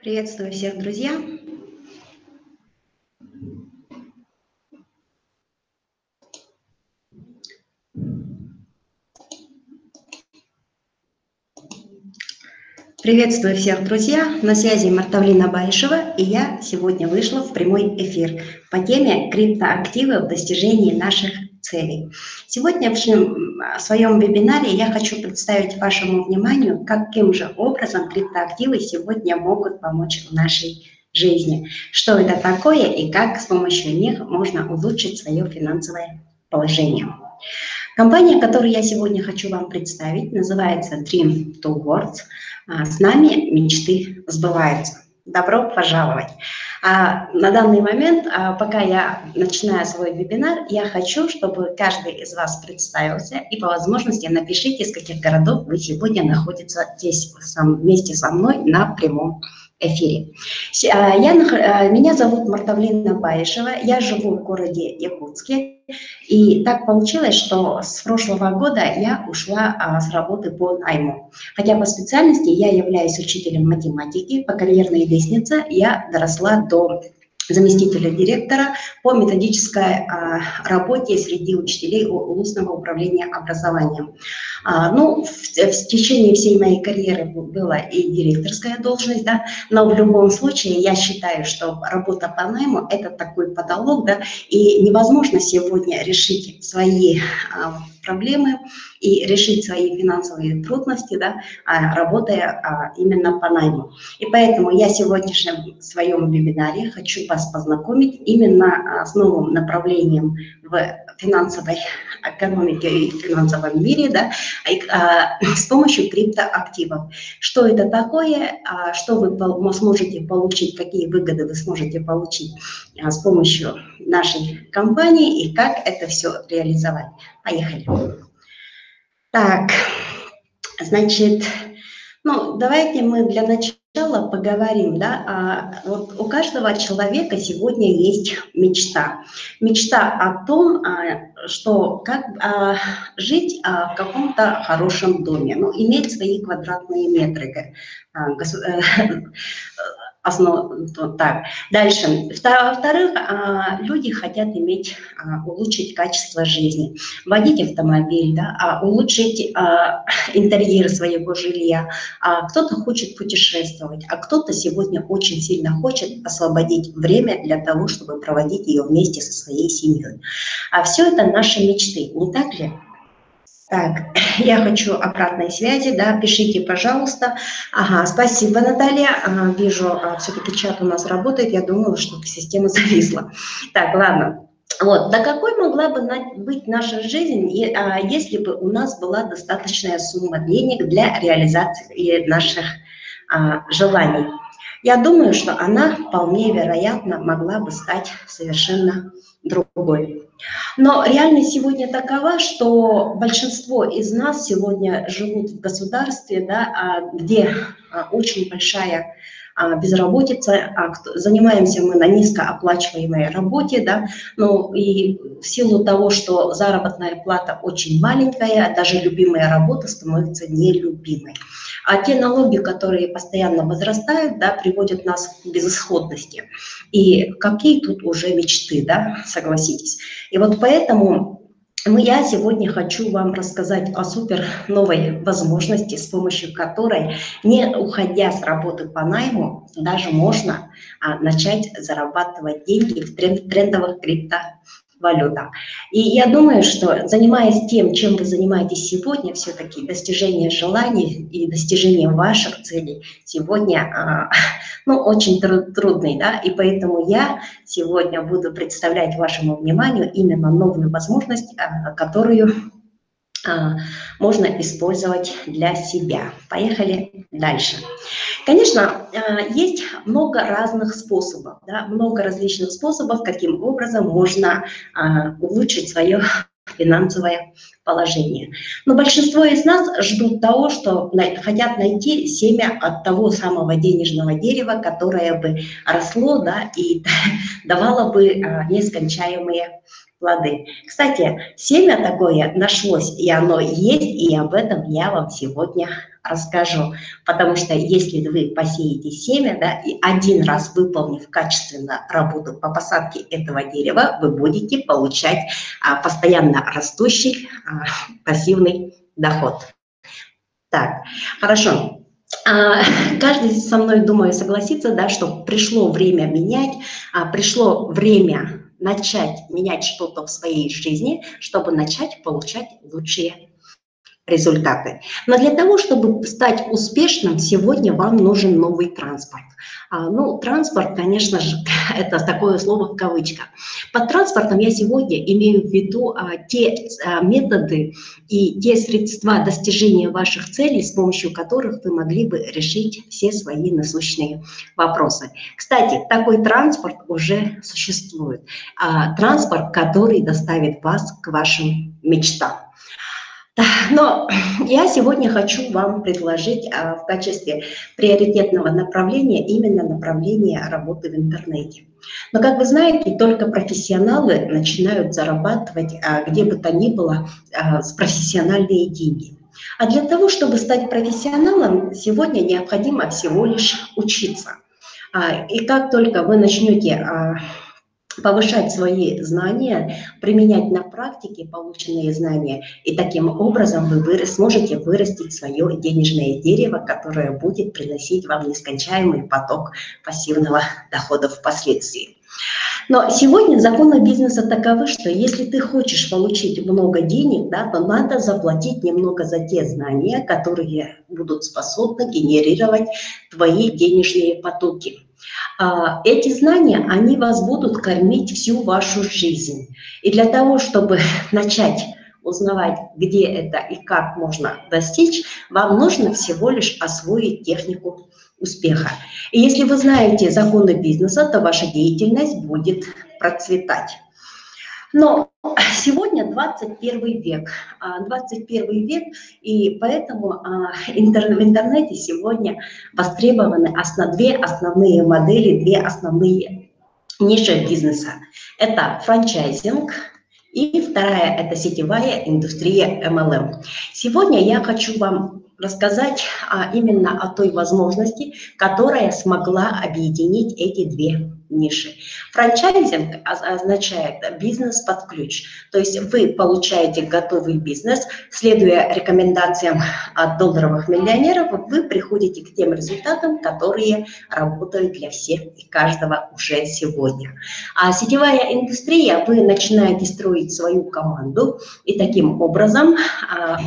Приветствую всех, друзья! Приветствую всех, друзья! На связи Мартавлина Баишева, и я сегодня вышла в прямой эфир по теме криптоактивы в достижении наших целей. Сегодня в своем вебинаре я хочу представить вашему вниманию, каким же образом криптоактивы сегодня могут помочь в нашей жизни, что это такое и как с помощью них можно улучшить свое финансовое положение. Компания, которую я сегодня хочу вам представить, называется Dream Towards. С нами мечты сбываются. Добро пожаловать! На данный момент, пока я начинаю свой вебинар, я хочу, чтобы каждый из вас представился и по возможности напишите, из каких городов вы сегодня находитесь здесь вместе со мной на прямом эфире. Меня зовут Мартавлина Баишева, я живу в городе Якутске. И так получилось, что с прошлого года я ушла с работы по найму. Хотя по специальности я являюсь учителем математики, по карьерной лестнице я доросла до заместителя директора по методической работе среди учителей устного управления образованием. В течение всей моей карьеры была и директорская должность, да, но в любом случае я считаю, что работа по найму – это такой потолок, да, и невозможно сегодня решить свои проблемы и решить свои финансовые трудности, да, работая именно по найму. И поэтому я в сегодняшнем своем вебинаре хочу вас познакомить именно с новым направлением в финансовой экономике и финансовом мире, да, с помощью криптоактивов. Что это такое, что вы сможете получить, какие выгоды вы сможете получить с помощью нашей компании и как это все реализовать. Поехали. Так, значит, давайте мы для начала поговорим, да, вот у каждого человека сегодня есть мечта. Мечта о том, что как жить в каком-то хорошем доме, иметь свои квадратные метры. Так. Дальше. Во-вторых, люди хотят улучшить качество жизни, водить автомобиль, да, улучшить интерьер своего жилья. Кто-то хочет путешествовать, а кто-то сегодня очень сильно хочет освободить время для того, чтобы проводить ее вместе со своей семьей. А все это наши мечты, не так ли? Так, я хочу обратной связи, да, пишите, пожалуйста. Ага, спасибо, Наталья. Вижу, все-таки чат у нас работает, я думала, что система зависла. Так, ладно. Вот, да какой могла бы быть наша жизнь, если бы у нас была достаточная сумма денег для реализации наших желаний? Я думаю, что она вполне вероятно могла бы стать совершенно другой. Но реальность сегодня такова, что большинство из нас сегодня живут в государстве, да, где очень большая безработица, занимаемся мы на низкооплачиваемой работе, да, и в силу того, что заработная плата очень маленькая, даже любимая работа становится нелюбимой. А те налоги, которые постоянно возрастают, да, приводят нас к безысходности. И какие тут уже мечты, да, согласитесь. И вот поэтому я сегодня хочу вам рассказать о супер новой возможности, с помощью которой, не уходя с работы по найму, даже можно начать зарабатывать деньги в трендовых криптовалютах. И я думаю, что занимаясь тем, чем вы занимаетесь сегодня, все-таки достижение желаний и достижение ваших целей сегодня очень трудный, да, и поэтому я сегодня буду представлять вашему вниманию именно новую возможность, которую можно использовать для себя. Поехали дальше. Конечно, есть много разных способов, да, много различных способов, каким образом можно улучшить свое финансовое положение. Но большинство из нас ждут того, что хотят найти семя от того самого денежного дерева, которое бы росло, да, и давало бы нескончаемые плоды. Кстати, семя такое нашлось, и оно есть, и об этом я вам сегодня расскажу. Потому что если вы посеете семя, да, и один раз выполнив качественно работу по посадке этого дерева, вы будете получать постоянно растущий пассивный доход. Так, хорошо. Каждый со мной, думаю, согласится, да, что пришло время менять, пришло время начать менять что-то в своей жизни, чтобы начать получать лучшие результаты. Но для того, чтобы стать успешным, сегодня вам нужен новый транспорт. Ну, транспорт, конечно же, это такое слово в кавычках. Под транспортом я сегодня имею в виду те методы и те средства достижения ваших целей, с помощью которых вы могли бы решить все свои насущные вопросы. Кстати, такой транспорт уже существует. Транспорт, который доставит вас к вашим мечтам. Но я сегодня хочу вам предложить в качестве приоритетного направления именно направление работы в интернете. Но, как вы знаете, только профессионалы начинают зарабатывать где бы то ни было с профессиональные деньги. А для того, чтобы стать профессионалом, сегодня необходимо всего лишь учиться. И как только вы начнете повышать свои знания, применять на практике полученные знания, и таким образом вы сможете вырастить свое денежное дерево, которое будет приносить вам нескончаемый поток пассивного дохода впоследствии. Но сегодня законы бизнеса таковы, что если ты хочешь получить много денег, да, то надо заплатить немного за те знания, которые будут способны генерировать твои денежные потоки. Эти знания, они вас будут кормить всю вашу жизнь. И для того, чтобы начать узнавать, где это и как можно достичь, вам нужно всего лишь освоить технику успеха. И если вы знаете законы бизнеса, то ваша деятельность будет процветать. Но сегодня 21 век, 21 век, и поэтому в интернете сегодня востребованы две основные модели, две основные ниши бизнеса. Это франчайзинг, и вторая – это сетевая индустрия MLM. Сегодня я хочу вам рассказать именно о той возможности, которая смогла объединить эти две ниши. Франчайзинг означает бизнес под ключ. То есть вы получаете готовый бизнес, следуя рекомендациям от долларовых миллионеров, вы приходите к тем результатам, которые работают для всех и каждого уже сегодня. А сетевая индустрия, вы начинаете строить свою команду, и таким образом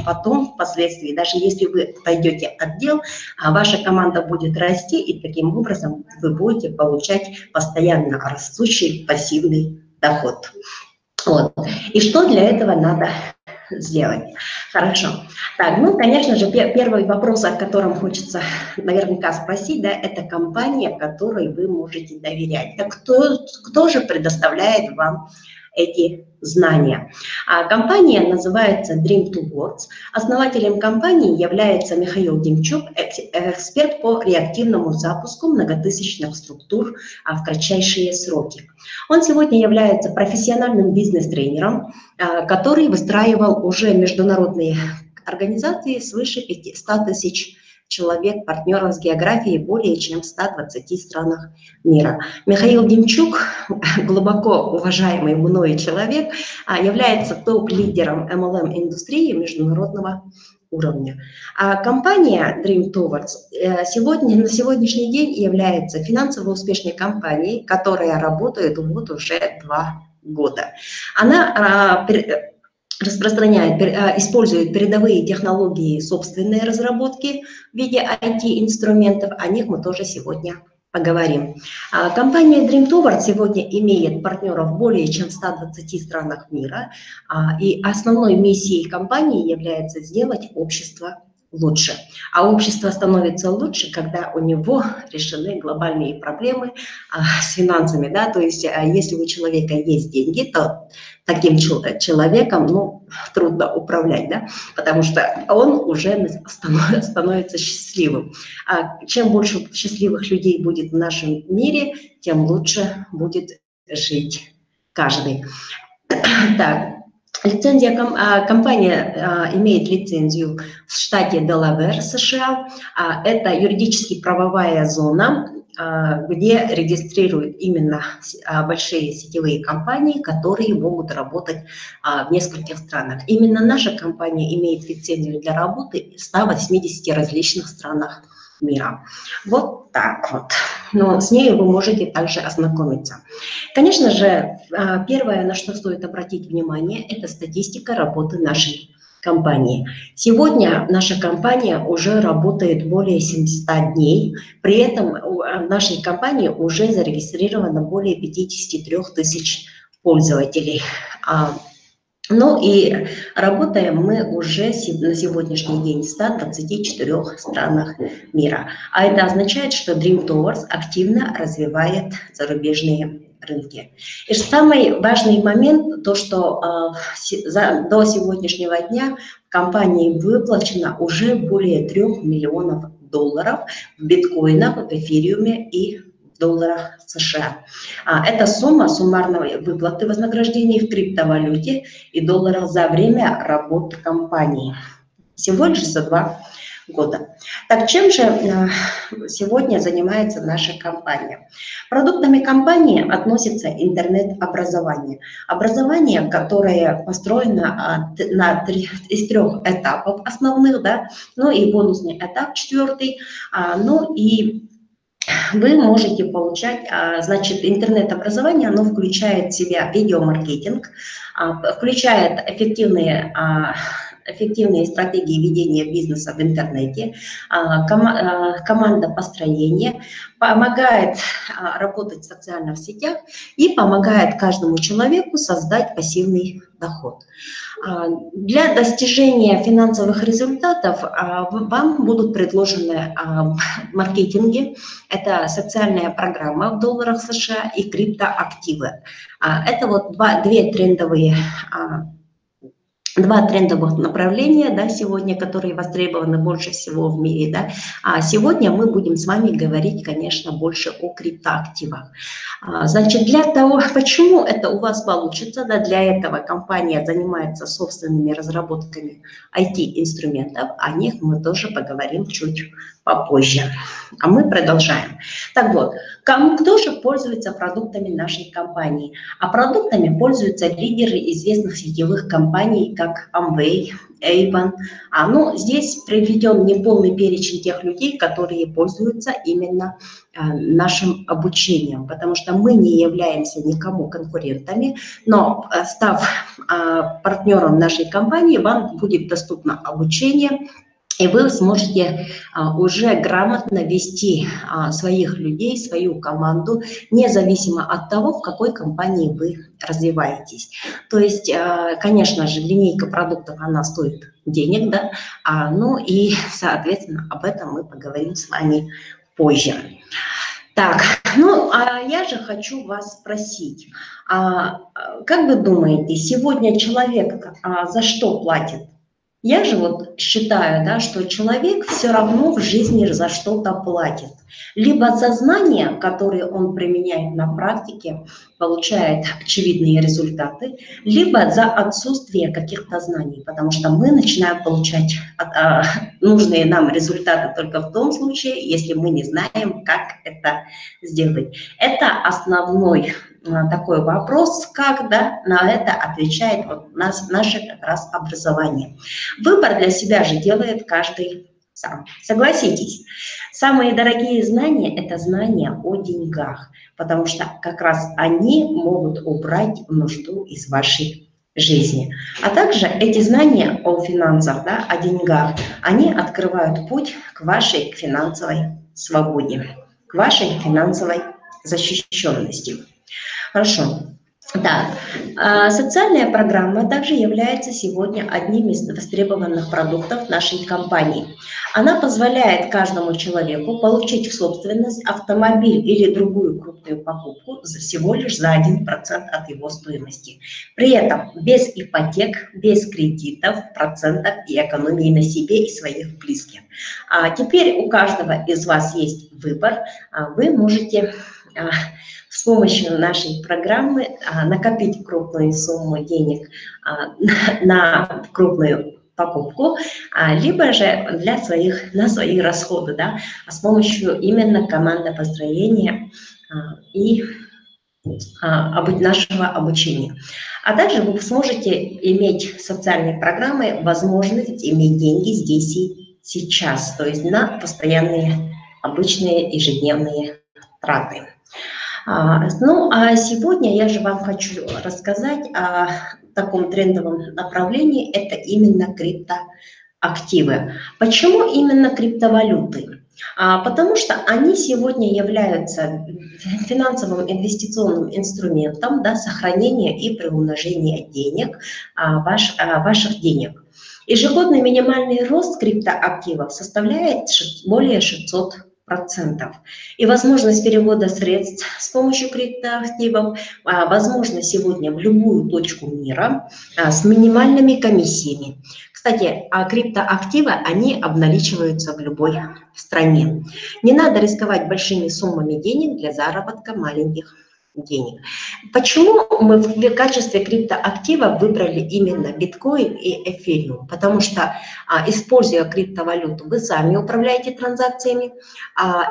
потом впоследствии, даже если вы пойдете отдел, ваша команда будет расти, и таким образом вы будете получать постоянно растущий пассивный доход. Вот. И что для этого надо сделать? Хорошо. Так, ну, конечно же, первый вопрос, о котором хочется наверняка спросить, да, это компания, которой вы можете доверять. Так кто же предоставляет вам эти знания? Компания называется Dream2Works. Основателем компании является Михаил Демчук, эксперт по реактивному запуску многотысячных структур в кратчайшие сроки. Он сегодня является профессиональным бизнес-тренером, который выстраивал уже международные организации свыше 100 тысяч человек, партнеров с географией более чем в 120 странах мира. Михаил Демчук, глубоко уважаемый мною человек, является топ-лидером MLM-индустрии международного уровня. Компания Dream2Works на сегодняшний день является финансово успешной компанией, которая работает вот уже 2 года. Она использует передовые технологии собственной разработки в виде IT-инструментов, о них мы тоже сегодня поговорим. Компания Dream2Works сегодня имеет партнеров более чем в 120 странах мира, и основной миссией компании является сделать общество лучше. А общество становится лучше, когда у него решены глобальные проблемы с финансами. Да? То есть если у человека есть деньги, то таким человеком трудно управлять, да? Потому что он уже становится счастливым. Чем больше счастливых людей будет в нашем мире, тем лучше будет жить каждый. Так, компания имеет лицензию в штате Делавэр, США. Это юридически-правовая зона, где регистрируют именно большие сетевые компании, которые могут работать в нескольких странах. Именно наша компания имеет лицензию для работы в 180 различных странах мира. Вот так вот. Но с ней вы можете также ознакомиться. Конечно же, первое, на что стоит обратить внимание, это статистика работы нашей компании. Сегодня наша компания уже работает более 700 дней, при этом в нашей компании уже зарегистрировано более 53 тысяч пользователей. Ну и работаем мы уже на сегодняшний день в 124 странах мира. А это означает, что Dream Tours активно развивает зарубежные рынки. И самый важный момент, то что до сегодняшнего дня компании выплачено уже более 3 миллионов долларов в биткоинах, в эфириуме и в долларах США. Это сумма суммарной выплаты вознаграждений в криптовалюте и долларах за время работы компании. Всего лишь за 2 года. Так, чем же сегодня занимается наша компания? Продуктами компании относится интернет-образование. Образование, которое построено из 3 этапов основных, да, ну и бонусный этап 4, ну и вы можете получать, значит, интернет-образование, оно включает в себя видеомаркетинг, включает эффективные стратегии ведения бизнеса в интернете, командопостроение, помогает работать в социальных сетях и помогает каждому человеку создать пассивный доход. Для достижения финансовых результатов вам будут предложены маркетинги. Это социальная программа в долларах США и криптоактивы. Это вот два трендовых направления, да, сегодня, которые востребованы больше всего в мире. Да. А сегодня мы будем с вами говорить, конечно, больше о криптоактивах. Значит, для того, почему это у вас получится, да, для этого компания занимается собственными разработками IT-инструментов, о них мы тоже поговорим чуть попозже. А мы продолжаем. Так вот, кто же пользуется продуктами нашей компании? А продуктами пользуются лидеры известных сетевых компаний, как Amway, Avon. Ну, здесь приведен неполный перечень тех людей, которые пользуются именно нашим обучением, потому что мы не являемся никому конкурентами, но став партнером нашей компании, вам будет доступно обучение, и вы сможете уже грамотно вести своих людей, свою команду, независимо от того, в какой компании вы развиваетесь. То есть, конечно же, линейка продуктов, она стоит денег, да, ну и, соответственно, об этом мы поговорим с вами позже. Так, ну, я же хочу вас спросить, как вы думаете, сегодня человек за что платит? Я же вот считаю, да, что человек все равно в жизни за что-то платит. Либо за знания, которые он применяет на практике, получает очевидные результаты, либо за отсутствие каких-то знаний, потому что мы начинаем получать нужные нам результаты только в том случае, если мы не знаем, как это сделать. Это основной такой вопрос, как, да, на это отвечает вот наше как раз образование. Выбор для себя же делает каждый сам. Согласитесь, самые дорогие знания – это знания о деньгах, потому что как раз они могут убрать нужду из вашей жизни. А также эти знания о финансах, да, о деньгах, они открывают путь к вашей финансовой свободе, к вашей финансовой защищенности. Хорошо. Да, социальная программа также является сегодня одним из востребованных продуктов нашей компании. Она позволяет каждому человеку получить в собственность автомобиль или другую крупную покупку всего лишь за 1% от его стоимости. При этом без ипотек, без кредитов, процентов и экономии на себе и своих близких. Теперь у каждого из вас есть выбор. Вы можете с помощью нашей программы накопить крупную сумму денег на крупную покупку, либо же на свои расходы, да, с помощью именно командопостроения и нашего обучения. А также вы сможете иметь социальные программы, возможность иметь деньги здесь и сейчас, то есть на постоянные, обычные ежедневные траты. Ну, а сегодня я же вам хочу рассказать о таком трендовом направлении, это именно криптоактивы. Почему именно криптовалюты? Потому что они сегодня являются финансовым инвестиционным инструментом, да, сохранения и приумножения денег, ваших денег. Ежегодный минимальный рост криптоактивов составляет более 600%. И возможность перевода средств с помощью криптоактивов возможна сегодня в любую точку мира с минимальными комиссиями. Кстати, криптоактивы, они обналичиваются в любой стране. Не надо рисковать большими суммами денег для заработка маленьких денег. Почему мы в качестве криптоактива выбрали именно биткоин и эфириум? Потому что, используя криптовалюту, вы сами управляете транзакциями,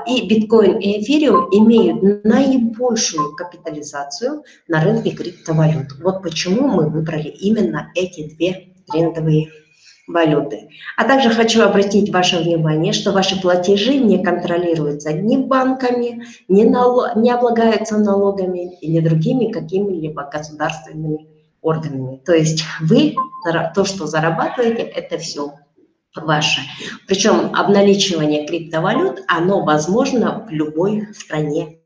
и биткоин и эфириум имеют наибольшую капитализацию на рынке криптовалют. Вот почему мы выбрали именно эти две трендовые валюты. А также хочу обратить ваше внимание, что ваши платежи не контролируются ни банками, не облагаются налогами и ни другими какими-либо государственными органами. То есть вы, то, что зарабатываете, это все ваше. Причем обналичивание криптовалют, оно возможно в любой стране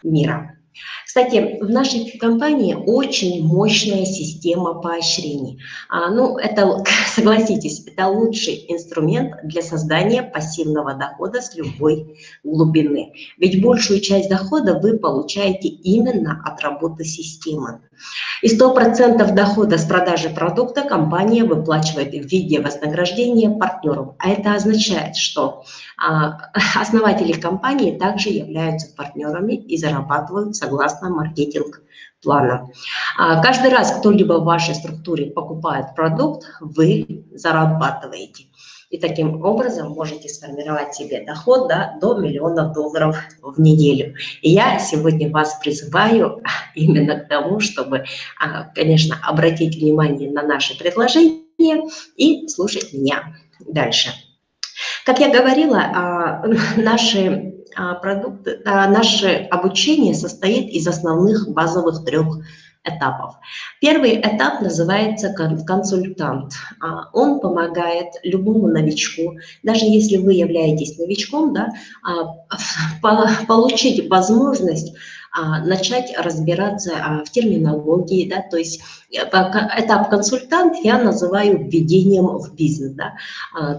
мира. Кстати, в нашей компании очень мощная система поощрений. Ну, это, согласитесь, это лучший инструмент для создания пассивного дохода с любой глубины. Ведь большую часть дохода вы получаете именно от работы системы. И 100% дохода с продажи продукта компания выплачивает в виде вознаграждения партнерам. А это означает, что основатели компании также являются партнерами и зарабатывают согласно маркетинг-плану. Каждый раз кто-либо в вашей структуре покупает продукт, вы зарабатываете. И таким образом можете сформировать себе доход до $1 миллиона в неделю. И я сегодня вас призываю именно к тому, чтобы, конечно, обратить внимание на наши предложения и слушать меня дальше. Как я говорила, наше обучение состоит из основных базовых 3 этапов. Первый этап называется консультант. Он помогает любому новичку, даже если вы являетесь новичком, да, получить возможность начать разбираться в терминологии, да, то есть этап консультант я называю введением в бизнес, да,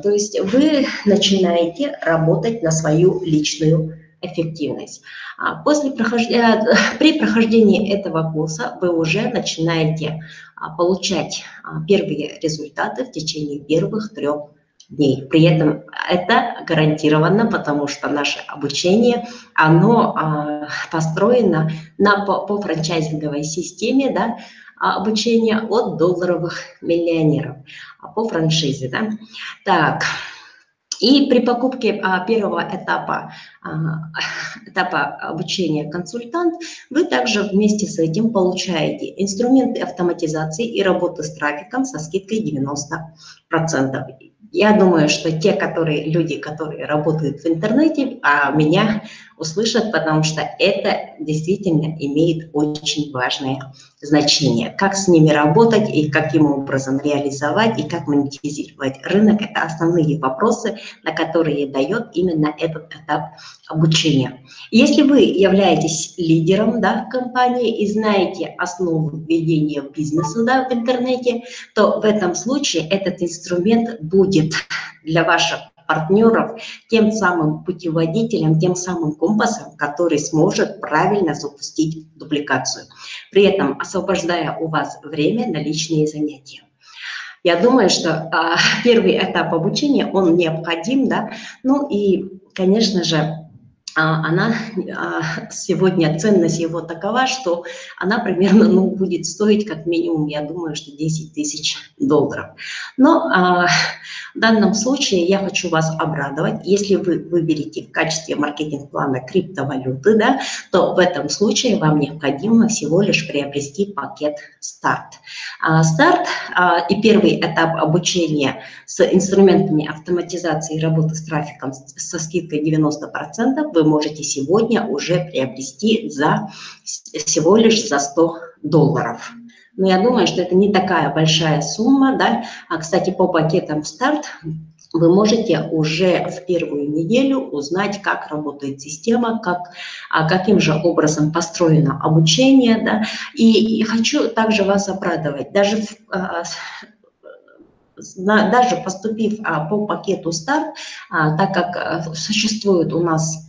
то есть вы начинаете работать на свою личную эффективность. При прохождении этого курса вы уже начинаете получать первые результаты в течение первых 3 дней. При этом это гарантированно, потому что наше обучение, оно построено по франчайзинговой системе, да, обучения от долларовых миллионеров по франшизе. Да. Так. И при покупке первого этапа обучения консультант, вы также вместе с этим получаете инструменты автоматизации и работы с трафиком со скидкой 90%. Я думаю, что люди, которые работают в интернете, меня услышат, потому что это действительно имеет очень важное значение. Как с ними работать и каким образом реализовать, и как монетизировать рынок – это основные вопросы, на которые дает именно этот этап обучения. Если вы являетесь лидером, да, в компании и знаете основу ведения бизнеса, да, в интернете, то в этом случае этот инструмент будет для ваших партнеров тем самым путеводителем, тем самым компасом, который сможет правильно запустить дубликацию, при этом освобождая у вас время на личные занятия. Я думаю, что первый этап обучения, он необходим, да, ну и, конечно же, она сегодня, ценность его такова, что она примерно будет стоить как минимум, я думаю, что 10 тысяч долларов. Но в данном случае я хочу вас обрадовать. Если вы выберете в качестве маркетинг-плана криптовалюты, да, то в этом случае вам необходимо всего лишь приобрести пакет «Старт». «Старт» и первый этап обучения с инструментами автоматизации работы с трафиком со скидкой 90% вы можете сегодня уже приобрести всего лишь за $100. Но я думаю, что это не такая большая сумма, да. Кстати, по пакетам «Старт» вы можете уже в первую неделю узнать, как работает система, каким же образом построено обучение, да. И хочу также вас обрадовать. Даже поступив по пакету «Старт», так как существует у нас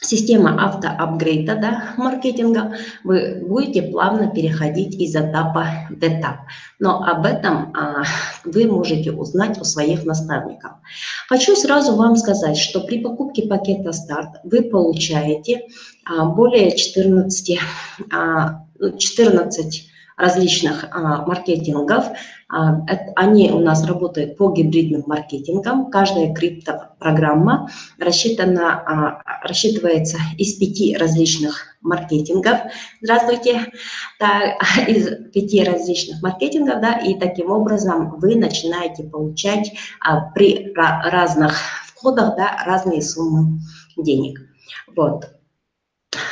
система автоапгрейда, да, маркетинга, вы будете плавно переходить из этапа в этап. Но об этом вы можете узнать у своих наставников. Хочу сразу вам сказать, что при покупке пакета «Старт» вы получаете более 14 различных маркетингов. Они у нас работают по гибридным маркетингам. Каждая криптопрограмма рассчитывается из 5 различных маркетингов. Здравствуйте. Из 5 различных маркетингов, да, и таким образом вы начинаете получать при разных входах, да, разные суммы денег. Вот.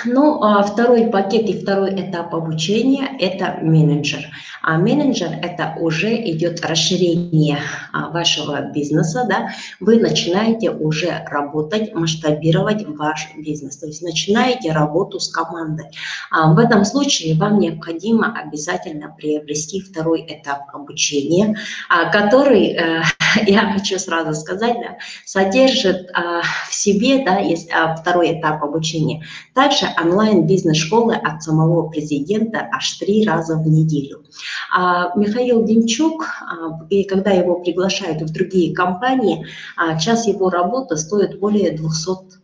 Ну, второй пакет и второй этап обучения – это менеджер. А менеджер – это уже идет расширение вашего бизнеса, да? Вы начинаете уже работать, масштабировать ваш бизнес, то есть начинаете работу с командой. В этом случае вам необходимо обязательно приобрести второй этап обучения, который, я хочу сразу сказать, да, содержит в себе, да, есть второй этап обучения. Также онлайн-бизнес-школы от самого президента аж 3 раза в неделю. Михаил Демчук, и когда его приглашают в другие компании, час его работы стоит более 200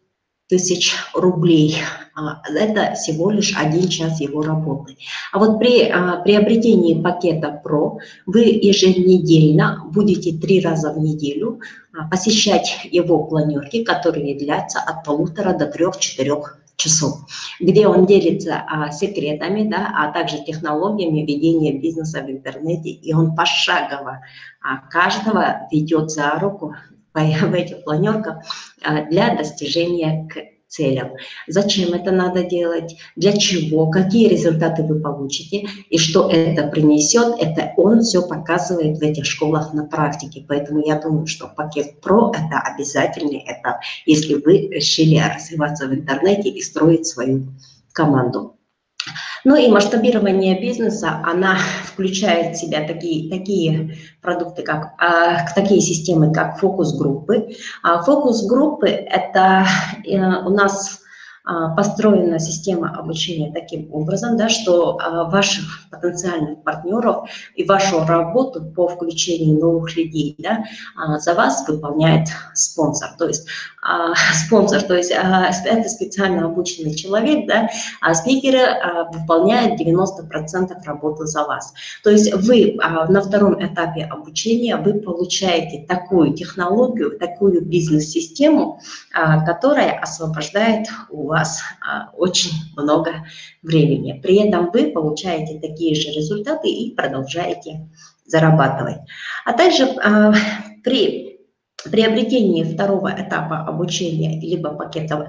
тысяч рублей. Это всего лишь 1 час его работы. А вот при приобретении пакета Pro вы еженедельно будете 3 раза в неделю посещать его планерки, которые длятся от 1,5 до 3-4 часов, где он делится секретами, да, а также технологиями ведения бизнеса в интернете, и он пошагово каждого ведет за руку в этих планерках для достижения к целям. Зачем это надо делать, для чего, какие результаты вы получите и что это принесет, это он все показывает в этих школах на практике. Поэтому я думаю, что пакет Pro – это обязательный этап, если вы решили развиваться в интернете и строить свою команду. Ну и масштабирование бизнеса, она включает в себя такие продукты, такие системы, как фокус-группы. Фокус-группы – это у нас построена система обучения таким образом, да, что ваших потенциальных партнеров и вашу работу по включению новых людей, да, за вас выполняет спонсор. То есть это специально обученный человек, да, а спикеры выполняют 90% работы за вас. То есть вы на втором этапе обучения вы получаете такую технологию, такую бизнес-систему, которая освобождает у вас очень много времени. При этом вы получаете такие же результаты и продолжаете зарабатывать. А также при приобретении второго этапа обучения либо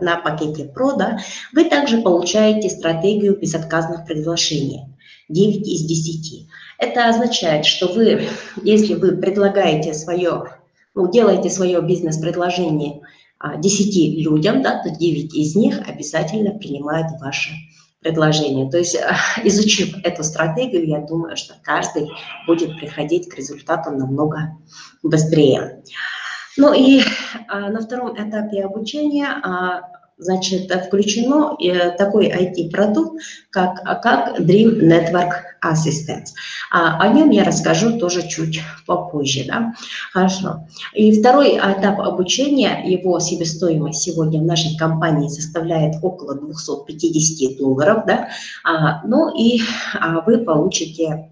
на пакете Pro, да, вы также получаете стратегию безотказных приглашений 9 из 10. Это означает, что вы, если вы предлагаете делаете свое бизнес-предложение 10 людям, да, то 9 из них обязательно принимают ваше предложение. То есть, изучив эту стратегию, я думаю, что каждый будет приходить к результату намного быстрее. Ну и на втором этапе обучения значит, включено такой IT-продукт, как Dream Network Assistance. О нем я расскажу тоже чуть попозже. Да? Хорошо. И второй этап обучения, его себестоимость сегодня в нашей компании составляет около $250. Да? Ну и вы получите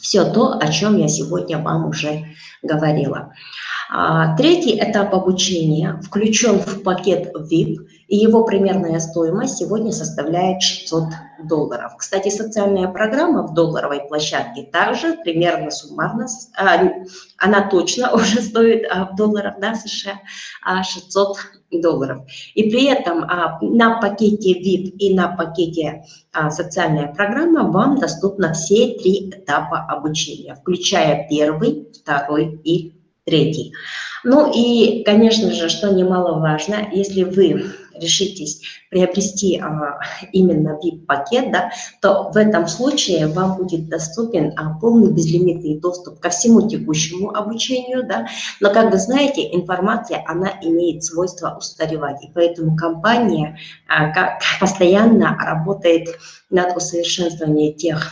все то, о чем я сегодня вам уже говорила. Третий этап обучения включен в пакет VIP, и его примерная стоимость сегодня составляет $600. Кстати, социальная программа в долларовой площадке также примерно суммарно, она точно уже стоит в долларах, да, США, $600. И при этом на пакете VIP и на пакете социальная программа вам доступны все 3 этапа обучения, включая первый, второй и третий. Ну и, конечно же, что немаловажно, если вы решитесь приобрести именно VIP-пакет, да, то в этом случае вам будет доступен полный безлимитный доступ ко всему текущему обучению, да, но, как вы знаете, информация, она имеет свойство устаревать, и поэтому компания постоянно работает над усовершенствованием тех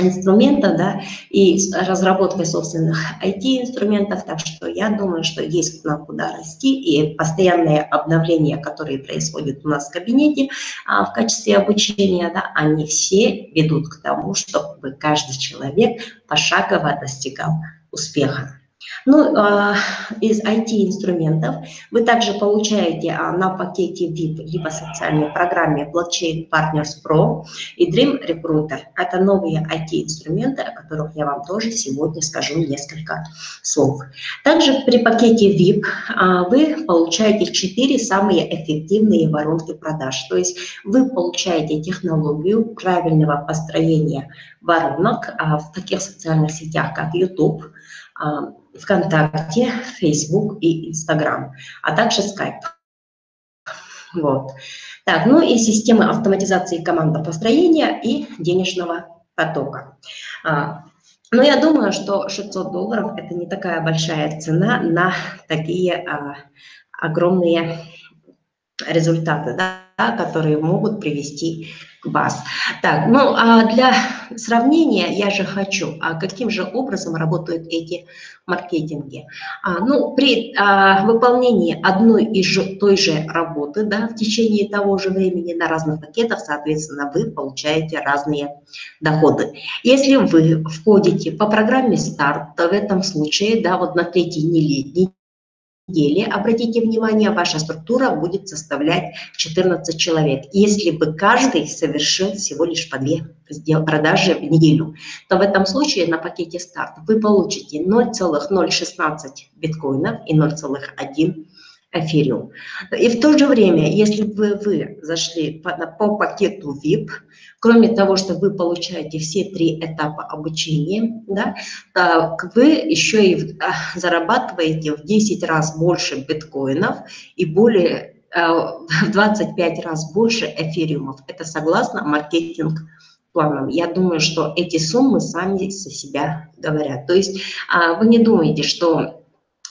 инструментов, да, и разработкой собственных IT-инструментов, так что я думаю, что есть нам куда расти, и постоянные обновления, которые происходят у нас в кабинете в качестве обучения, да, они все ведут к тому, чтобы каждый человек пошагово достигал успеха. Ну, из IT-инструментов вы также получаете на пакете VIP либо социальной программе Blockchain Partners Pro и Dream Recruiter. Это новые IT-инструменты, о которых я вам тоже сегодня скажу несколько слов. Также при пакете VIP вы получаете 4 самые эффективные воронки продаж. То есть вы получаете технологию правильного построения воронок в таких социальных сетях, как YouTube, ВКонтакте, Facebook и Instagram, а также Skype. Вот. Так, ну и системы автоматизации командопостроения и денежного потока. Но я думаю, что $600 это не такая большая цена на такие огромные результаты, да, которые могут привести к вас. Так, ну а для сравнения я же хочу, каким же образом работают эти маркетинги. Ну, при выполнении одной и той же работы, да, в течение того же времени на разных пакетах, соответственно, вы получаете разные доходы. Если вы входите по программе старт, то в этом случае, да, вот на третьей неделе, обратите внимание, ваша структура будет составлять 14 человек. Если бы каждый совершил всего лишь по 2 продажи в неделю, то в этом случае на пакете старт вы получите 0,016 биткоинов и 0,1 эфириум. И в то же время, если вы зашли по пакету VIP, кроме того, что вы получаете все 3 этапа обучения, да, вы еще и зарабатываете в 10 раз больше биткоинов и более в 25 раз больше эфириумов. Это согласно маркетинг-планам. Я думаю, что эти суммы сами за себя говорят. То есть вы не думаете, что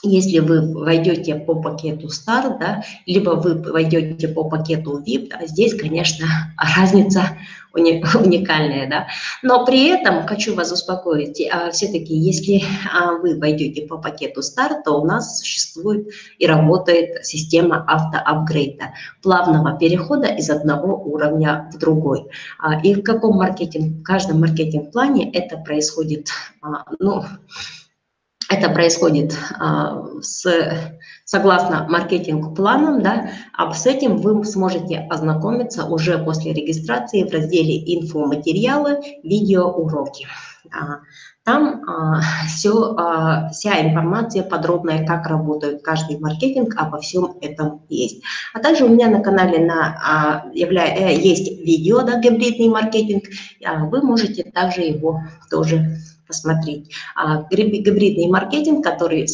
если вы войдете по пакету старт, да, либо вы войдете по пакету VIP, да, здесь, конечно, разница уникальная, да. Но при этом хочу вас успокоить, все-таки, если вы войдете по пакету старт, то у нас существует и работает система автоапгрейда, плавного перехода из одного уровня в другой. И в каком в каждом маркетинг-плане это происходит, ну, это происходит согласно маркетинг-планам, да, а с этим вы сможете ознакомиться уже после регистрации в разделе «Инфоматериалы», «Видеоуроки». Там вся информация подробная, как работает каждый маркетинг, обо всем этом есть. А также у меня на канале есть видео, да, «Гибридный маркетинг», вы можете также его тоже посмотреть. Гибридный маркетинг, который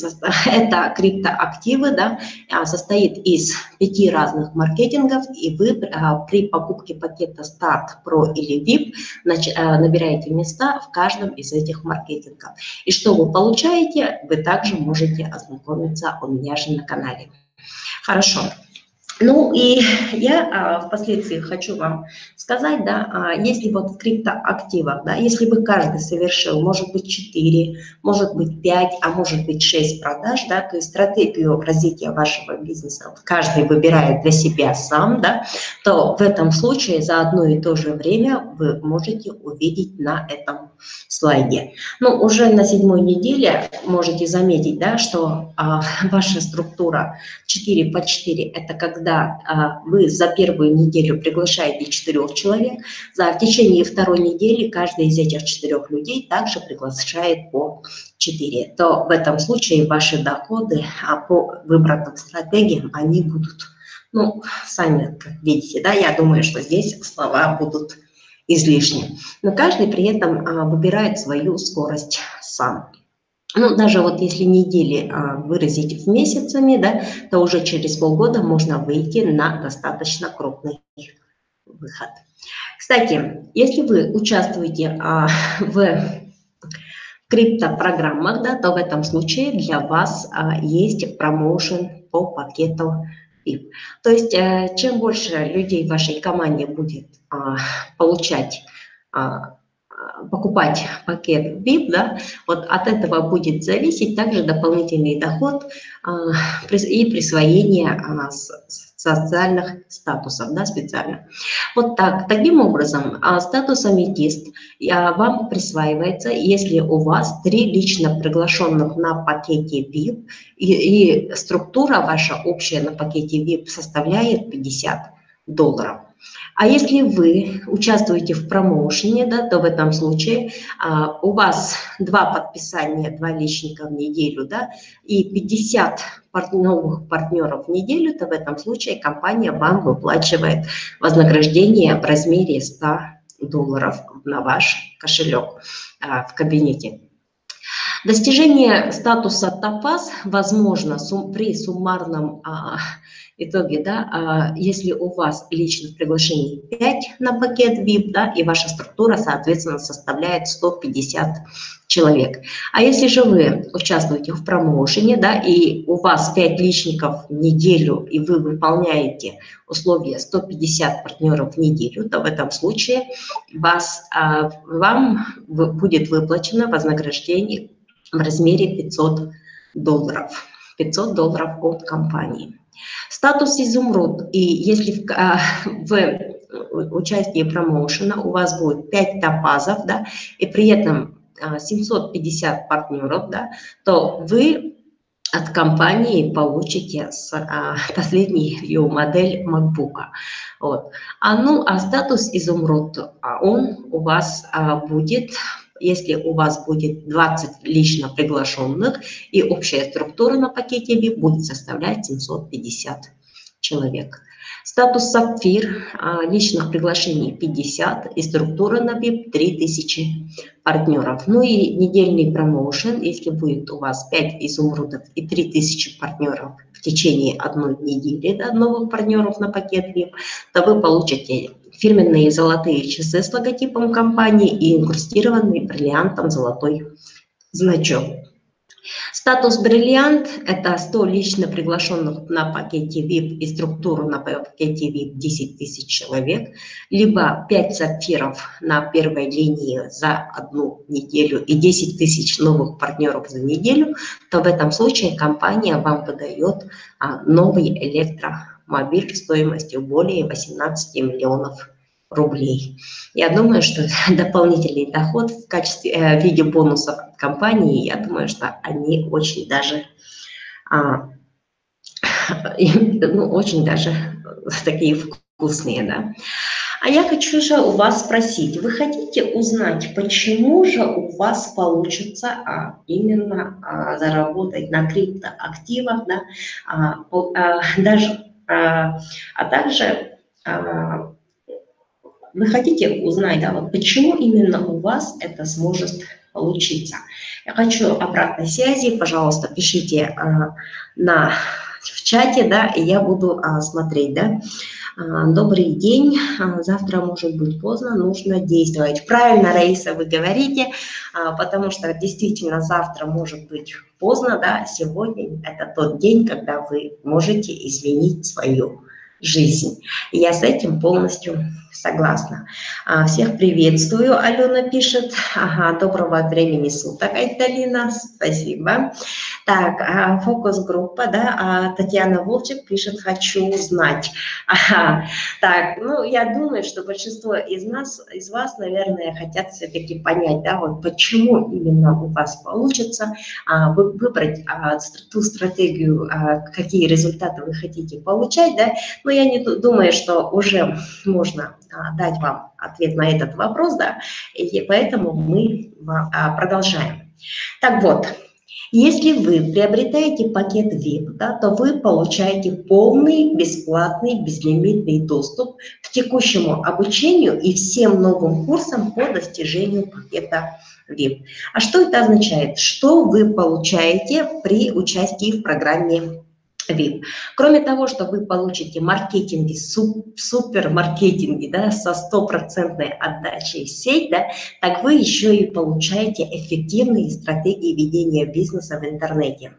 это криптоактивы, да, состоит из 5 разных маркетингов, и вы при покупке пакета Start, Pro или VIP набираете места в каждом из этих маркетингов. И что вы получаете, вы также можете ознакомиться у меня же на канале. Хорошо. Ну и я впоследствии хочу вам сказать, да, если вот в криптоактивах, да, если бы каждый совершил, может быть, 4, может быть, 5, а может быть, 6 продаж, да, то есть стратегию развития вашего бизнеса каждый выбирает для себя сам, да, то в этом случае за одно и то же время вы можете увидеть на этом слайде. Ну, уже на 7-й неделе можете заметить, да, что ваша структура 4 по 4 – это когда вы за первую неделю приглашаете 4 человек, в течение второй недели каждый из этих 4 людей также приглашает по 4. То в этом случае ваши доходы по выбранным стратегиям, они будут, ну, сами как видите, да, я думаю, что здесь слова будут излишни. Но каждый при этом выбирает свою скорость сам. Ну, даже вот если недели выразить в месяцами, да, то уже через полгода можно выйти на достаточно крупный выход. Кстати, если вы участвуете в криптопрограммах, да, то в этом случае для вас есть промоушен по пакету VIP. То есть чем больше людей в вашей команде будет получать покупать пакет VIP, да, вот от этого будет зависеть также дополнительный доход и присвоение социальных статусов, да, специально. Вот так, таким образом, статус аметист вам присваивается, если у вас 3 лично приглашенных на пакете VIP, и структура ваша общая на пакете VIP составляет $50. А если вы участвуете в промоушене, да, то в этом случае у вас 2 подписания, 2 личника в неделю, да, и 50 новых партнеров в неделю, то в этом случае компания вам выплачивает вознаграждение в размере $100 на ваш кошелек в кабинете. Достижение статуса топаз возможно при суммарном итоге, да, если у вас личных приглашений 5 на пакет VIP, да, и ваша структура, соответственно, составляет 150 человек. А если же вы участвуете в промоушене, да, и у вас 5 личников в неделю, и вы выполняете условия 150 партнеров в неделю, то в этом случае вам будет выплачено вознаграждение в размере $500. $500 от компании. Статус изумруд. И если в участии промоушена у вас будет 5 топазов, да, и при этом 750 партнеров, да, то вы от компании получите последнюю модель MacBook. Вот. А статус изумруд, он у вас будет, если у вас будет 20 лично приглашенных, и общая структура на пакете VIP будет составлять 750 человек. Статус сапфир, личных приглашений 50, и структура на VIP 3000 партнеров. Ну и недельный промоушен, если будет у вас 5 изумрудов и 3000 партнеров в течение одной недели, да, новых партнеров на пакет VIP, то вы получите фирменные золотые часы с логотипом компании и инкрустированный бриллиантом золотой значок. Статус бриллиант – это 100 лично приглашенных на пакете VIP и структуру на пакете VIP 10 тысяч человек, либо 5 сапфиров на первой линии за одну неделю и 10 тысяч новых партнеров за неделю, то в этом случае компания вам выдает новый электромобиль стоимостью более 18 миллионов рублей. Я думаю, что дополнительный доход в качестве в виде бонусов от компании, я думаю, что они очень даже очень даже такие вкусные, да. А я хочу же у вас спросить, вы хотите узнать, почему же у вас получится именно заработать на криптоактивах, да, также вы хотите узнать, да, вот почему именно у вас это сможет получиться. Я хочу обратной связи, пожалуйста, пишите в чате, да, и я буду смотреть, да. Добрый день, завтра может быть поздно, нужно действовать. Правильно, Раиса, вы говорите, потому что действительно завтра может быть поздно, да, сегодня это тот день, когда вы можете изменить свою жизнь. И я с этим полностью согласна. Всех приветствую, Алена пишет. Ага, доброго времени суток, Айталина, спасибо. Так, фокус-группа, да, Татьяна Волчек пишет, хочу знать. Ага, так, ну, я думаю, что большинство из вас, наверное, хотят все-таки понять, да, вот почему именно у вас получится выбрать ту стратегию, какие результаты вы хотите получать, да, но я не думаю, что уже можно дать вам ответ на этот вопрос, да, и поэтому мы продолжаем. Так вот, если вы приобретаете пакет VIP, да, то вы получаете полный, бесплатный, безлимитный доступ к текущему обучению и всем новым курсам по достижению пакета VIP. А что это означает? Что вы получаете при участии в программе VIP. Кроме того, что вы получите маркетинги, супермаркетинги, да, со стопроцентной отдачей в сеть, да, так вы еще и получаете эффективные стратегии ведения бизнеса в интернете.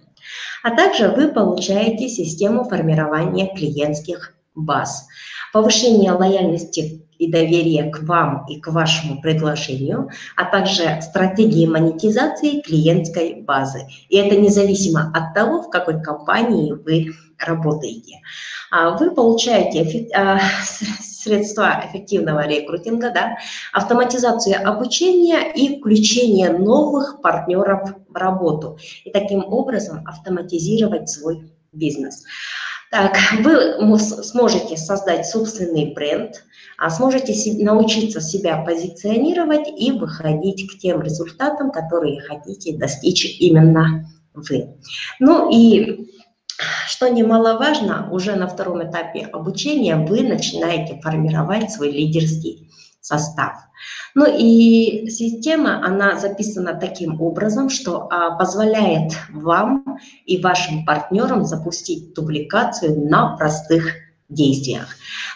А также вы получаете систему формирования клиентских баз, повышение лояльности и доверия к вам и к вашему предложению, а также стратегии монетизации клиентской базы. И это независимо от того, в какой компании вы работаете. Вы получаете средства эффективного рекрутинга, да, автоматизацию обучения и включение новых партнеров в работу. И таким образом автоматизировать свой бизнес. Так, вы сможете создать собственный бренд, сможете научиться себя позиционировать и выходить к тем результатам, которые хотите достичь именно вы. Ну и что немаловажно, уже на втором этапе обучения вы начинаете формировать свой лидерский состав. Ну и система, она записана таким образом, что позволяет вам и вашим партнерам запустить дубликацию на простых действиях.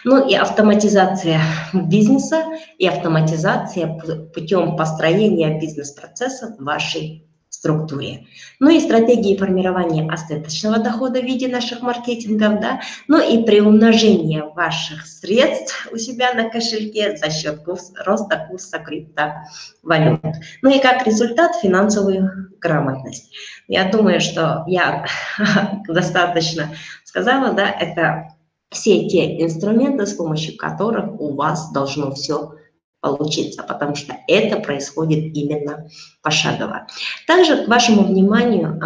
Ну и автоматизация бизнеса и автоматизация путем построения бизнес-процессов в вашей структуре. Ну и стратегии формирования остаточного дохода в виде наших маркетингов, да, ну и приумножение ваших средств у себя на кошельке за счет роста курса криптовалют. Ну и как результат финансовую грамотность. Я думаю, что я достаточно сказала, да, это все те инструменты, с помощью которых у вас должно все получиться, потому что это происходит именно пошагово. Также к вашему вниманию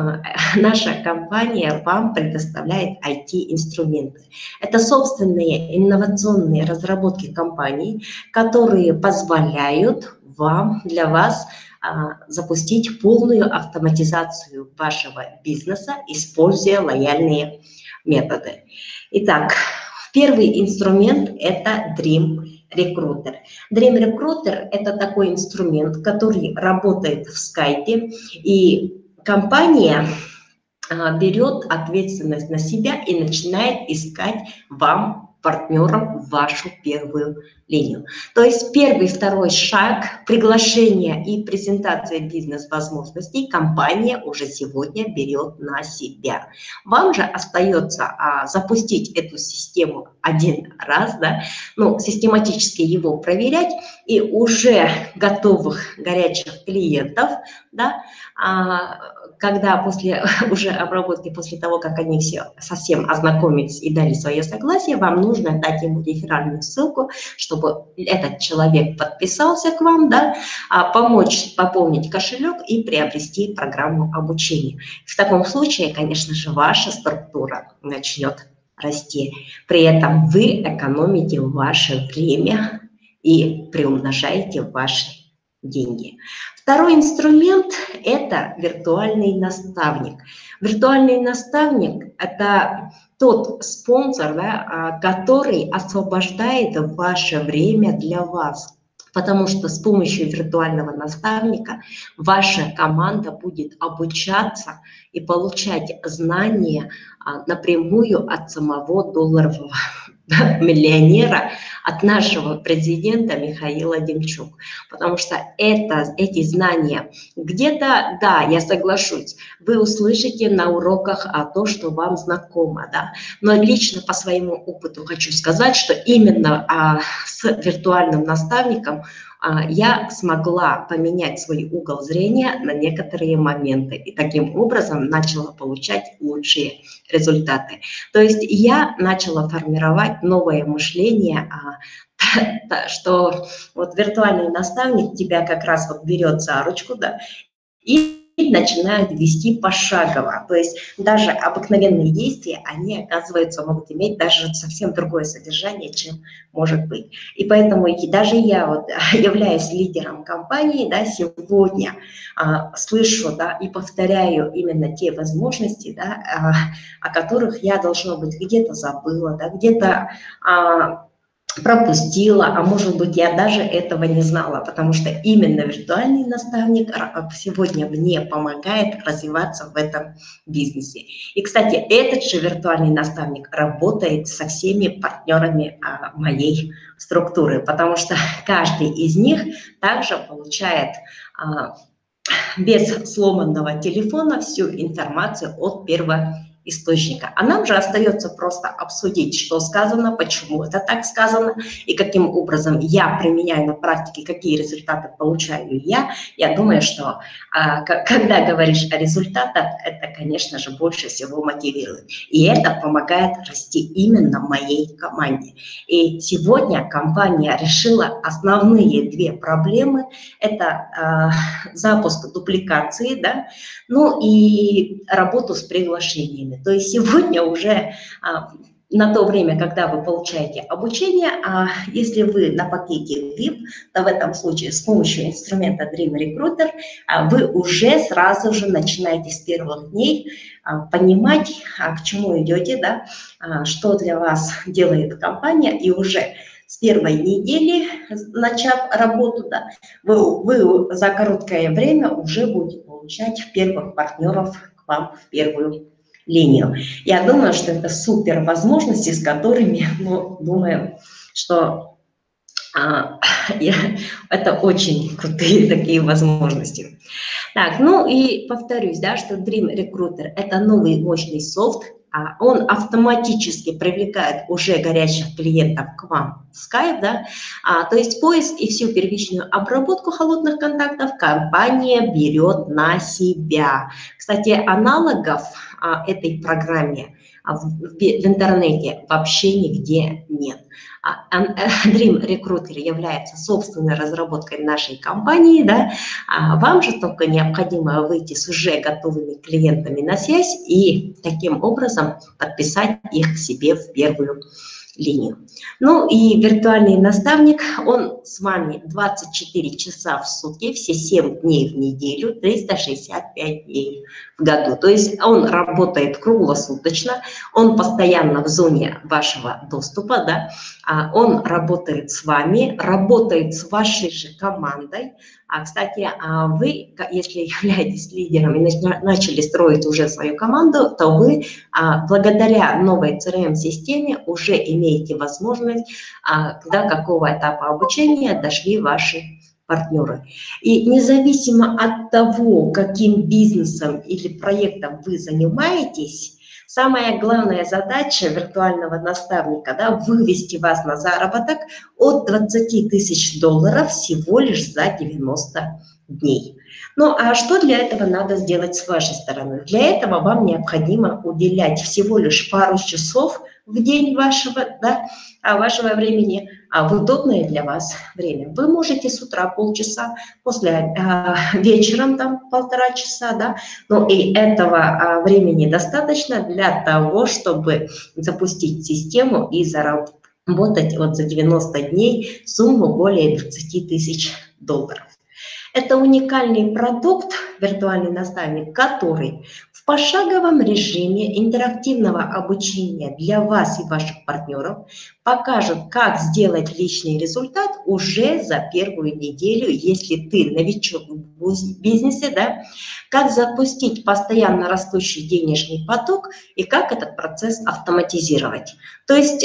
наша компания вам предоставляет IT-инструменты. Это собственные инновационные разработки компании, которые позволяют для вас запустить полную автоматизацию вашего бизнеса, используя лояльные методы. Итак, первый инструмент – это Dream Recruiter. Dream Recruiter – это такой инструмент, который работает в скайпе, и компания берет ответственность на себя и начинает искать вам партнеров в вашу первую линию. То есть первый, второй шаг приглашения и презентация бизнес-возможностей компания уже сегодня берет на себя. Вам же остается запустить эту систему один раз, да, ну, систематически его проверять, и уже готовых горячих клиентов, да, когда после уже обработки, после того, как они все совсем ознакомились и дали свое согласие, вам нужно дать ему реферальную ссылку, чтобы этот человек подписался к вам, да, помочь пополнить кошелек и приобрести программу обучения. В таком случае, конечно же, ваша структура начнет расти. При этом вы экономите ваше время и приумножаете ваши деньги. Второй инструмент – это виртуальный наставник. Виртуальный наставник – это тот спонсор, да, который освобождает ваше время для вас. Потому что с помощью виртуального наставника ваша команда будет обучаться и получать знания напрямую от самого долларового миллионера, от нашего президента Михаила Демчук, потому что эти знания где-то, да, я соглашусь, вы услышите на уроках о том, что вам знакомо, да, но лично по своему опыту хочу сказать, что именно с виртуальным наставником я смогла поменять свой угол зрения на некоторые моменты и таким образом начала получать лучшие результаты. То есть я начала формировать новое мышление, что вот виртуальный наставник тебя как раз вот берет за ручку, да, и начинают вести пошагово. То есть даже обыкновенные действия, они, оказывается, могут иметь даже совсем другое содержание, чем может быть. И поэтому даже я, вот, являясь лидером компании, да, сегодня слышу, да, и повторяю именно те возможности, да, о которых я, должно быть, где-то забыла, да, где-то пропустила, а может быть, я даже этого не знала, потому что именно виртуальный наставник сегодня мне помогает развиваться в этом бизнесе. И, кстати, этот же виртуальный наставник работает со всеми партнерами моей структуры, потому что каждый из них также получает без сломанного телефона всю информацию от первого источника. А нам же остается просто обсудить, что сказано, почему это так сказано и каким образом я применяю на практике, какие результаты получаю я. Я думаю, что когда говоришь о результатах, это, конечно же, больше всего мотивирует. И это помогает расти именно моей команде. И сегодня компания решила основные две проблемы. Это запуск дупликации, да, ну и работу с приглашениями. То есть сегодня уже на то время, когда вы получаете обучение, если вы на пакете VIP, то в этом случае с помощью инструмента Dream Recruiter вы уже сразу же начинаете с первых дней понимать, к чему идете, да, что для вас делает компания, и уже с первой недели, начав работу, да, вы за короткое время уже будете получать первых партнеров к вам в первую линию. Я думаю, что это супер возможности, с которыми, ну, думаю, что это очень крутые такие возможности. Так, ну и повторюсь, да, что Dream Recruiter – это новый мощный софт, он автоматически привлекает уже горячих клиентов к вам в Skype, да, то есть поиск и всю первичную обработку холодных контактов компания берет на себя. Кстати, аналогов этой программе в интернете вообще нигде нет. Dream Recruiter является собственной разработкой нашей компании, да, вам же только необходимо выйти с уже готовыми клиентами на связь и таким образом подписать их к себе в первую линию. Ну и виртуальный наставник, он с вами 24 часа в сутки, все 7 дней в неделю, 365 дней в году. То есть он работает круглосуточно, он постоянно в зоне вашего доступа, да, он работает с вами, работает с вашей же командой. Кстати, вы, если являетесь лидером и начали строить уже свою команду, то вы благодаря новой CRM-системе уже имеете возможность, до какого этапа обучения дошли ваши партнеры. И независимо от того, каким бизнесом или проектом вы занимаетесь, самая главная задача виртуального наставника, да, вывести вас на заработок от 20 тысяч долларов всего лишь за 90 дней. Ну а что для этого надо сделать с вашей стороны? Для этого вам необходимо уделять всего лишь пару часов в день вашего времени, в удобное для вас время. Вы можете с утра полчаса, после вечером там 1,5 часа, да, но и этого времени достаточно для того, чтобы запустить систему и заработать вот за 90 дней сумму более 20 тысяч долларов. Это уникальный продукт, виртуальный наставник, который в пошаговом режиме интерактивного обучения для вас и ваших партнеров покажут, как сделать личный результат уже за первую неделю, если ты новичок в бизнесе, да, как запустить постоянно растущий денежный поток и как этот процесс автоматизировать. То есть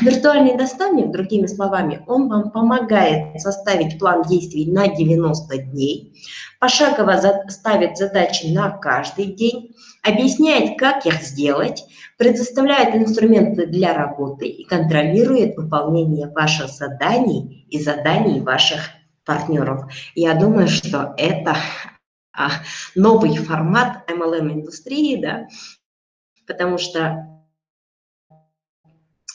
виртуальный наставник, другими словами, он вам помогает составить план действий на 90 дней, пошагово ставит задачи на каждый день, объясняет, как их сделать, предоставляет инструменты для работы и контролирует выполнение ваших заданий и заданий ваших партнеров. Я думаю, что это новый формат MLM-индустрии, да, потому что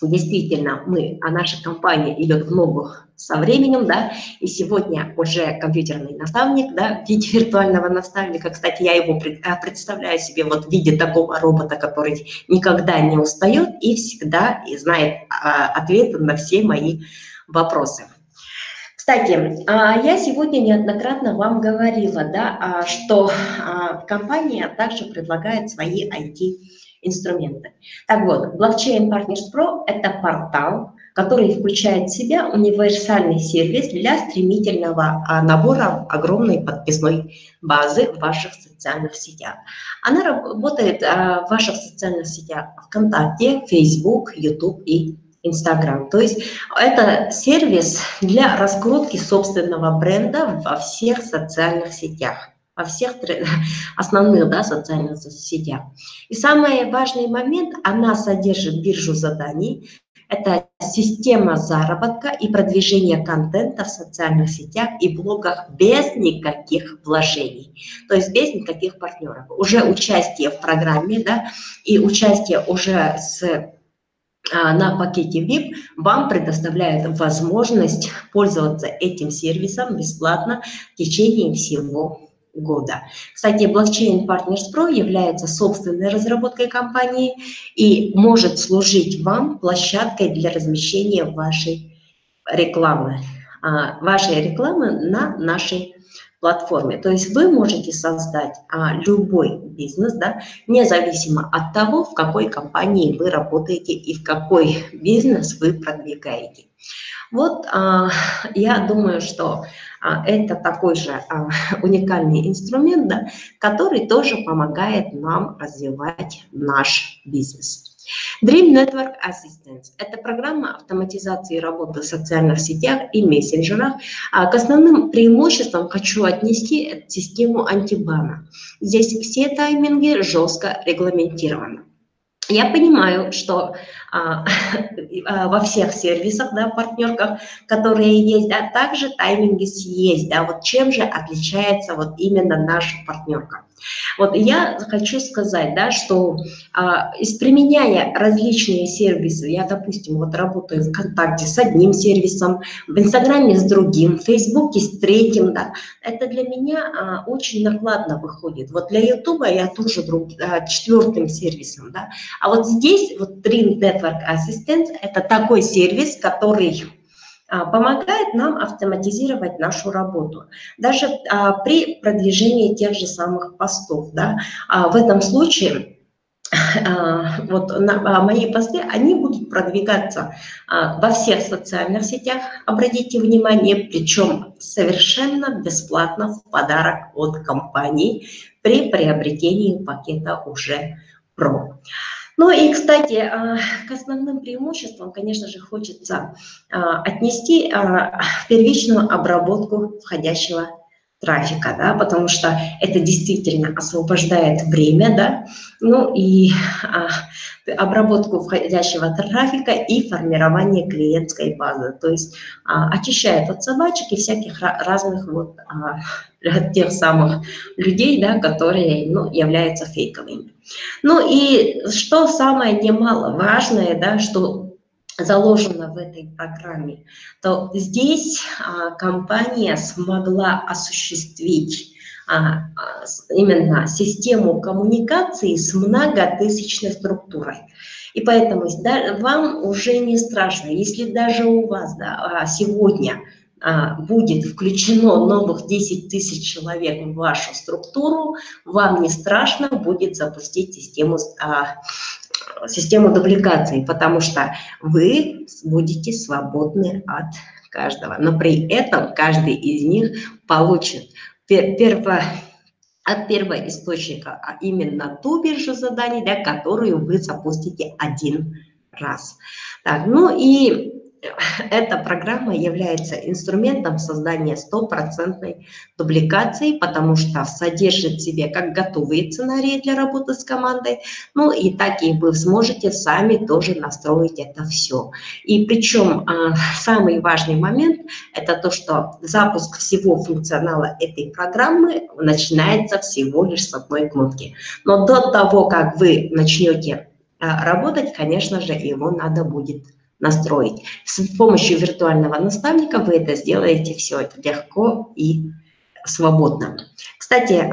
действительно наша компания идет в ногу со временем, да, и сегодня уже компьютерный наставник, да, в виде виртуального наставника, кстати, я его представляю себе вот в виде такого робота, который никогда не устает и всегда знает ответы на все мои вопросы. Кстати, я сегодня неоднократно вам говорила, да, что компания также предлагает свои IT-инструменты. Так вот, Blockchain Partners Pro – это портал, который включает в себя универсальный сервис для стремительного набора огромной подписной базы в ваших социальных сетях. Она работает в ваших социальных сетях ВКонтакте, Facebook, YouTube и Instagram. То есть это сервис для раскрутки собственного бренда во всех социальных сетях, во всех основных, да, социальных сетях. И самый важный момент, она содержит биржу заданий. Это система заработка и продвижения контента в социальных сетях и блогах без никаких вложений, то есть без никаких партнеров. Уже участие в программе, да, и участие уже на пакете VIP вам предоставляет возможность пользоваться этим сервисом бесплатно в течение всего года. Кстати, Blockchain Partners Pro является собственной разработкой компании и может служить вам площадкой для размещения вашей рекламы на нашей платформе. То есть вы можете создать любой бизнес, да, независимо от того, в какой компании вы работаете и в какой бизнес вы продвигаете. Вот я думаю, что это такой же уникальный инструмент, да, который тоже помогает нам развивать наш бизнес. Dream Network Assistance – это программа автоматизации работы в социальных сетях и мессенджерах. К основным преимуществам хочу отнести систему антибана. Здесь все тайминги жестко регламентированы. Я понимаю, что во всех сервисах, да, партнерках, которые есть, да, также тайминги есть. Да, вот чем же отличается вот именно наша партнерка? Вот я хочу сказать, да, что применяя различные сервисы, я, допустим, вот работаю в ВКонтакте с одним сервисом, в Инстаграме с другим, в Фейсбуке с третьим, да, это для меня очень накладно выходит. Вот для Ютуба я тоже четвертым сервисом, да. А вот здесь вот Dream Network Assistant – это такой сервис, который помогает нам автоматизировать нашу работу. Даже при продвижении тех же самых постов. Да, в этом случае вот мои посты, они будут продвигаться во всех социальных сетях, обратите внимание, причем совершенно бесплатно в подарок от компании при приобретении пакета уже Pro. Ну и, кстати, к основным преимуществам, конечно же, хочется отнести первичную обработку входящего трафика, да, потому что это действительно освобождает время, да, ну и обработку входящего трафика и формирование клиентской базы, то есть очищает от собачек и всяких разных вот тех самых людей, да, которые, ну, являются фейковыми. Ну и что самое немаловажное, да, что заложено в этой программе, то здесь компания смогла осуществить именно систему коммуникации с многотысячной структурой. И поэтому вам уже не страшно, если даже у вас, да, сегодня будет включено новых 10 тысяч человек в вашу структуру, вам не страшно будет запустить систему дубликации, потому что вы будете свободны от каждого. Но при этом каждый из них получит от первоисточника, а именно ту биржу заданий, да, которую вы запустите один раз. Так, ну и эта программа является инструментом создания стопроцентной дубликации, потому что содержит в себе как готовые сценарии для работы с командой, ну и так и вы сможете сами тоже настроить это все. И причем самый важный момент – это то, что запуск всего функционала этой программы начинается всего лишь с одной кнопки. Но до того, как вы начнете работать, конечно же, его надо будет настроить. С помощью виртуального наставника вы это сделаете все это легко и свободно. Кстати,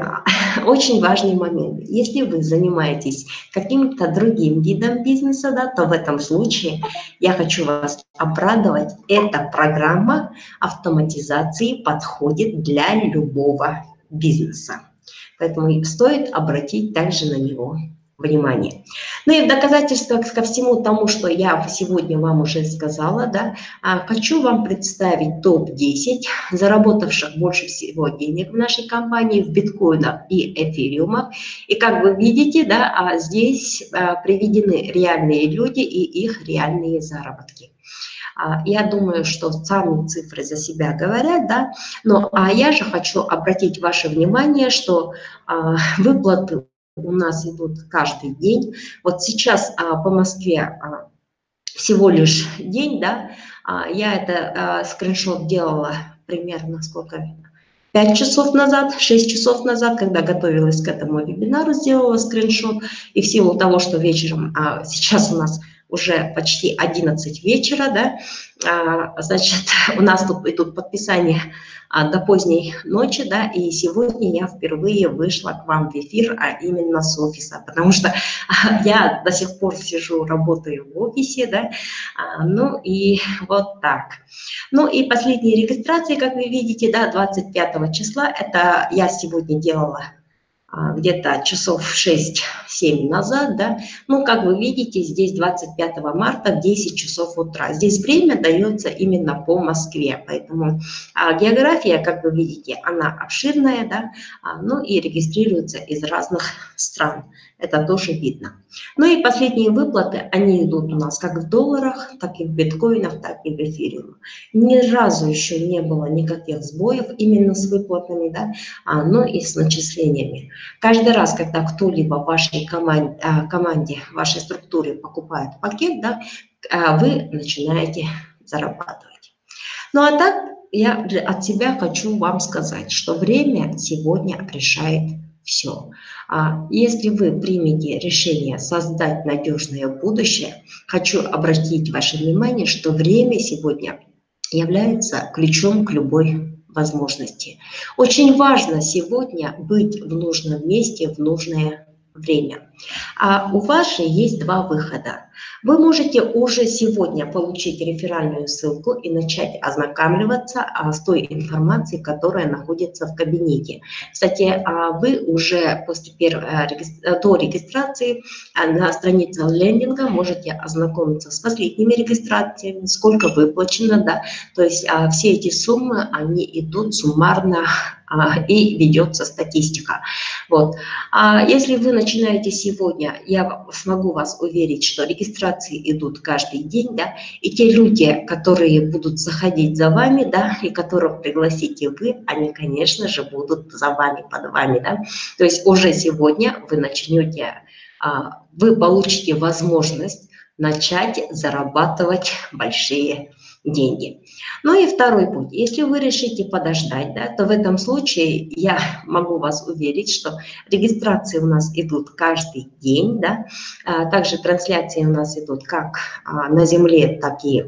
очень важный момент. Если вы занимаетесь каким-то другим видом бизнеса, да, то в этом случае я хочу вас обрадовать. Эта программа автоматизации подходит для любого бизнеса. Поэтому стоит обратить также на него внимание. Ну и в доказательство ко всему тому, что я сегодня вам уже сказала, да, хочу вам представить топ-10 заработавших больше всего денег в нашей компании в биткоинах и эфириумах. И как вы видите, да, здесь приведены реальные люди и их реальные заработки. Я думаю, что сами цифры за себя говорят, да, но я же хочу обратить ваше внимание, что выплаты у нас идут каждый день. Вот сейчас по Москве всего лишь день, да, я это скриншот делала примерно сколько? 5 часов назад, 6 часов назад, когда готовилась к этому вебинару, сделала скриншот. И в силу того, что вечером, сейчас у нас уже почти 11 вечера, да, значит, у нас тут идут подписания до поздней ночи, да, и сегодня я впервые вышла к вам в эфир, а именно с офиса, потому что я до сих пор сижу, работаю в офисе, да, ну и вот так. Ну и последние регистрации, как вы видите, да, 25 числа, это я сегодня делала где-то часов 6-7 назад, да, ну, как вы видите, здесь 25 марта в 10 часов утра. Здесь время дается именно по Москве, поэтому география, как вы видите, она обширная, да, ну и регистрируется из разных стран, это тоже видно. Ну и последние выплаты, они идут у нас как в долларах, так и в биткоинах, так и в эфириумах. Ни разу еще не было никаких сбоев именно с выплатами, да, но и с начислениями. Каждый раз, когда кто-либо в вашей команде, в вашей структуре покупает пакет, да, вы начинаете зарабатывать. Ну а так, я от себя хочу вам сказать, что время сегодня решает все. Если вы примете решение создать надежное будущее, хочу обратить ваше внимание, что время сегодня является ключом к любой возможности. Очень важно сегодня быть в нужном месте в нужное время. У вас же есть два выхода. Вы можете уже сегодня получить реферальную ссылку и начать ознакомливаться с той информацией, которая находится в кабинете. Кстати, вы уже до регистрации на странице лендинга можете ознакомиться с последними регистрациями, сколько выплачено, да, то есть все эти суммы, они идут суммарно и ведется статистика. Вот. Если вы начинаете сегодня, я смогу вас уверить, что регистрации идут каждый день, да, и те люди, которые будут заходить за вами, да, и которых пригласите вы, они, конечно же, будут за вами, под вами, да. То есть уже сегодня вы начнете, вы получите возможность начать зарабатывать большие деньги. Ну и второй путь. Если вы решите подождать, да, то в этом случае я могу вас уверить, что регистрации у нас идут каждый день, да, также трансляции у нас идут как на Земле, так и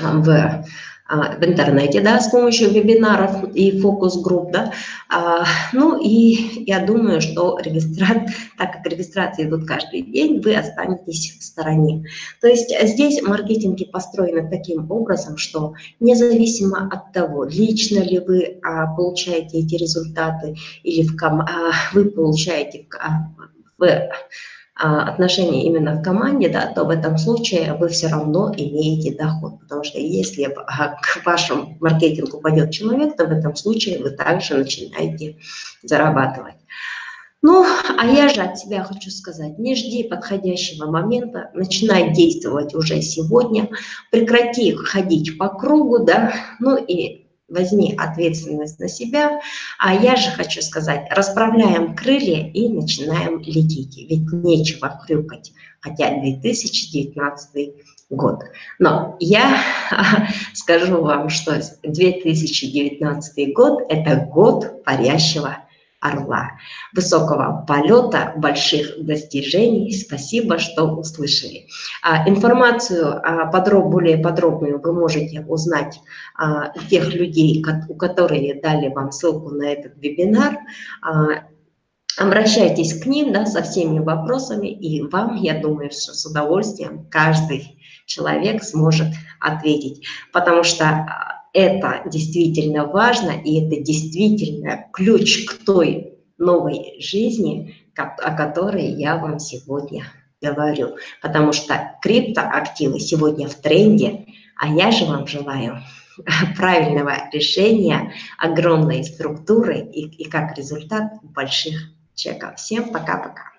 в в интернете, да, с помощью вебинаров и фокус-групп, да. Ну и я думаю, что так как регистрации идут каждый день, вы останетесь в стороне. То есть здесь маркетинги построены таким образом, что независимо от того, лично ли вы получаете эти результаты или вы получаете в отношения именно в команде, да, то в этом случае вы все равно имеете доход. Потому что если к вашему маркетингу пойдет человек, то в этом случае вы также начинаете зарабатывать. Ну, а я же от себя хочу сказать, не жди подходящего момента, начинай действовать уже сегодня, прекрати ходить по кругу, да, ну и возьми ответственность на себя. А я же хочу сказать, расправляем крылья и начинаем лететь, ведь нечего хрюкать, хотя 2019 год. Но я скажу вам, что 2019 год – это год парящего орла, высокого полета, больших достижений. Спасибо, что услышали. Информацию более подробную вы можете узнать тех людей, которые дали вам ссылку на этот вебинар. Обращайтесь к ним, да, со всеми вопросами, и вам, я думаю, что с удовольствием каждый человек сможет ответить, потому что это действительно важно, и это действительно ключ к той новой жизни, о которой я вам сегодня говорю. Потому что криптоактивы сегодня в тренде, а я же вам желаю правильного решения, огромной структуры и как результат больших чеков. Всем пока-пока.